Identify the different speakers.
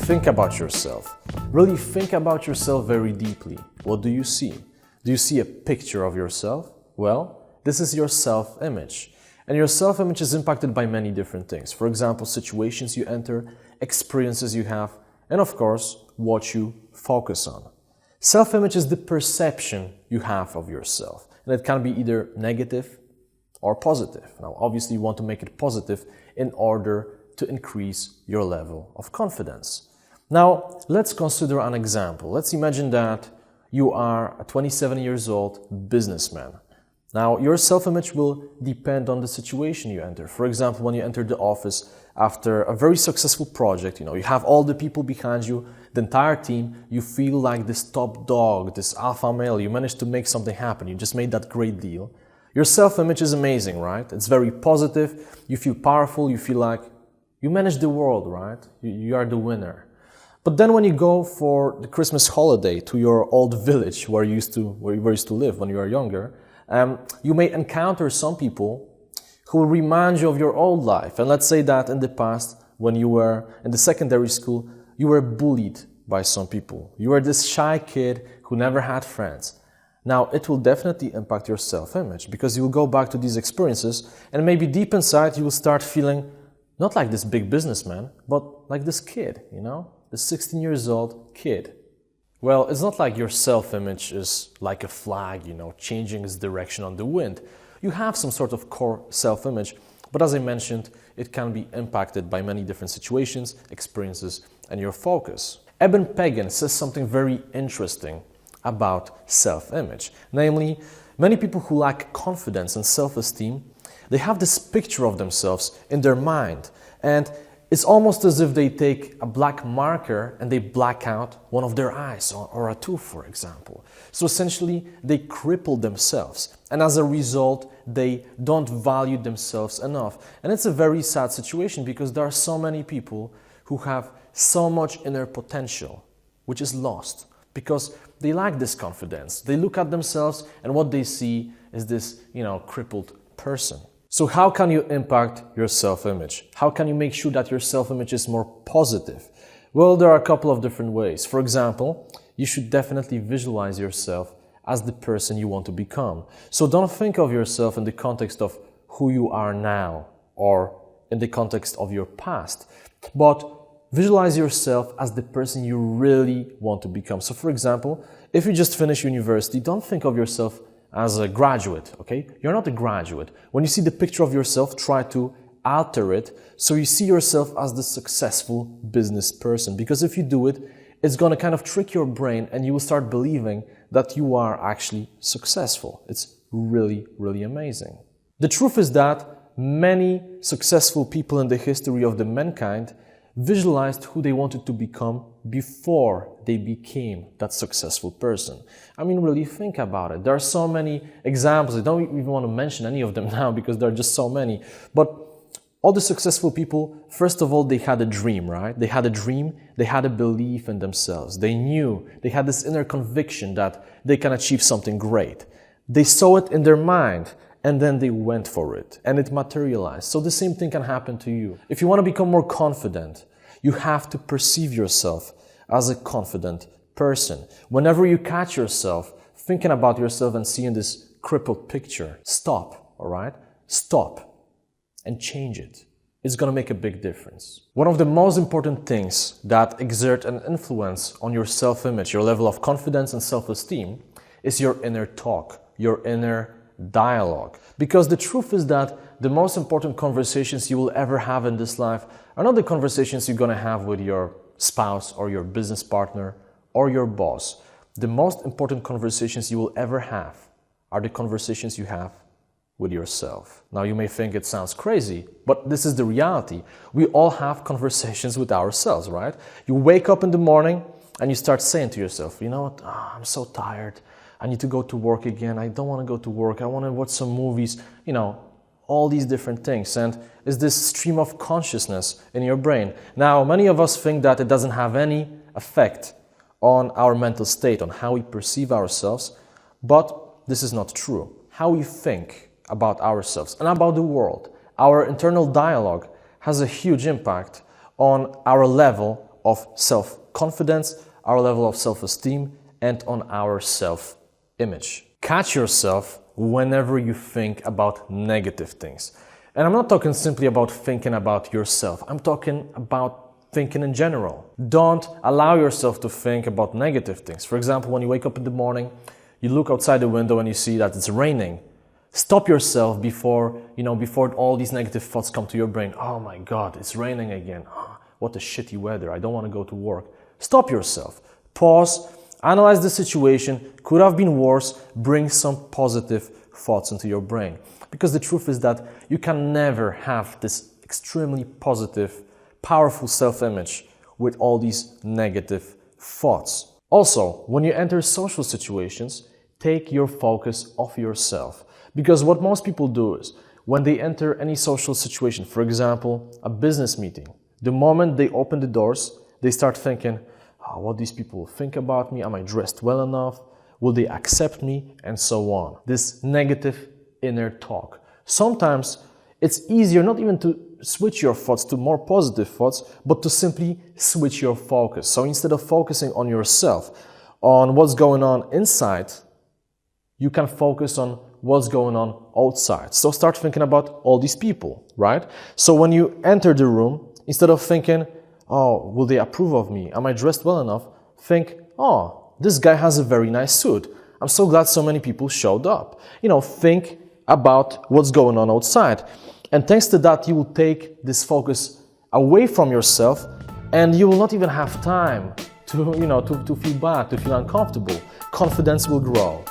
Speaker 1: think about yourself. Really think about yourself very deeply. What do you see? Do you see a picture of yourself? Well, this is your self-image. And your self-image is impacted by many different things. For example, situations you enter, experiences you have, and of course, what you focus on. Self-image is the perception you have of yourself. And it can be either negative or positive. Now, obviously, you want to make it positive in order to increase your level of confidence. Now, let's consider an example. Let's imagine that you are a 27 years old businessman. Now, your self-image will depend on the situation you enter. For example, when you enter the office after a very successful project, you have all the people behind you, the entire team, you feel like this top dog, this alpha male, you managed to make something happen, you just made that great deal. Your self-image is amazing, right? It's very positive, you feel powerful, you feel like you manage the world, right? You are the winner. But then when you go for the Christmas holiday to your old village where you used to live when you were younger, you may encounter some people who will remind you of your old life. And let's say that in the past, when you were in the secondary school, you were bullied by some people. You were this shy kid who never had friends. Now, it will definitely impact your self-image because you will go back to these experiences and maybe deep inside you will start feeling not like this big businessman, but like this kid, the 16 years old kid. Well, it's not like your self-image is like a flag, changing its direction on the wind. You have some sort of core self-image, but as I mentioned, it can be impacted by many different situations, experiences, and your focus. Eben Pagan says something very interesting about self-image. Namely, many people who lack confidence and self-esteem, they have this picture of themselves in their mind, and it's almost as if they take a black marker and they black out one of their eyes or a tooth, for example. So essentially, they cripple themselves. And as a result, they don't value themselves enough. And it's a very sad situation because there are so many people who have so much inner potential, which is lost because they lack this confidence. They look at themselves and what they see is this, crippled person. So how can you impact your self-image? How can you make sure that your self-image is more positive? Well, there are a couple of different ways. For example, you should definitely visualize yourself as the person you want to become. So don't think of yourself in the context of who you are now or in the context of your past, but visualize yourself as the person you really want to become. So for example, if you just finished university, don't think of yourself as a graduate, okay? You're not a graduate. When you see the picture of yourself, try to alter it so you see yourself as the successful business person. Because if you do it, it's going to kind of trick your brain and you will start believing that you are actually successful. It's really, really amazing. The truth is that many successful people in the history of the mankind visualized who they wanted to become before they became that successful person. I mean, really think about it. There are so many examples. I don't even want to mention any of them now because there are just so many. But all the successful people, first of all, they had a dream, right? They had a dream, they had a belief in themselves. They knew, they had this inner conviction that they can achieve something great. They saw it in their mind and then they went for it and it materialized. So the same thing can happen to you. If you want to become more confident, you have to perceive yourself as a confident person. Whenever you catch yourself thinking about yourself and seeing this crippled picture, stop, all right? Stop and change it. It's going to make a big difference. One of the most important things that exert an influence on your self-image, your level of confidence and self-esteem, is your inner talk, your inner dialogue. Because the truth is that the most important conversations you will ever have in this life are not the conversations you're going to have with your spouse or your business partner or your boss. The most important conversations you will ever have are the conversations you have with yourself. Now you may think it sounds crazy, but this is the reality. We all have conversations with ourselves, right? You wake up in the morning and you start saying to yourself, you know what, I'm so tired. I need to go to work again. I don't want to go to work. I want to watch some movies, all these different things. And it's this stream of consciousness in your brain. Now, many of us think that it doesn't have any effect on our mental state, on how we perceive ourselves, but this is not true. How we think about ourselves and about the world, our internal dialogue has a huge impact on our level of self-confidence, our level of self-esteem, and on our self-image. Catch yourself whenever you think about negative things. And I'm not talking simply about thinking about yourself. I'm talking about thinking in general. Don't allow yourself to think about negative things. For example, when you wake up in the morning, you look outside the window and you see that it's raining. Stop yourself before all these negative thoughts come to your brain. Oh my God, it's raining again. Oh, what a shitty weather. I don't want to go to work. Stop yourself. Pause. Analyze the situation. Could have been worse. Bring some positive thoughts into your brain. Because the truth is that you can never have this extremely positive, powerful self-image with all these negative thoughts. Also, when you enter social situations, take your focus off yourself. Because what most people do is, when they enter any social situation, for example, a business meeting, the moment they open the doors, they start thinking, oh, what these people think about me? Am I dressed well enough? Will they accept me? And so on. This negative inner talk. Sometimes it's easier not even to switch your thoughts to more positive thoughts, but to simply switch your focus. So instead of focusing on yourself, on what's going on inside, you can focus on what's going on outside. So start thinking about all these people, right? So when you enter the room, instead of thinking, oh, will they approve of me? Am I dressed well enough? Think, oh, this guy has a very nice suit. I'm so glad so many people showed up. Think about what's going on outside. And thanks to that, you will take this focus away from yourself, and you will not even have time to feel bad, to feel uncomfortable. Confidence will grow.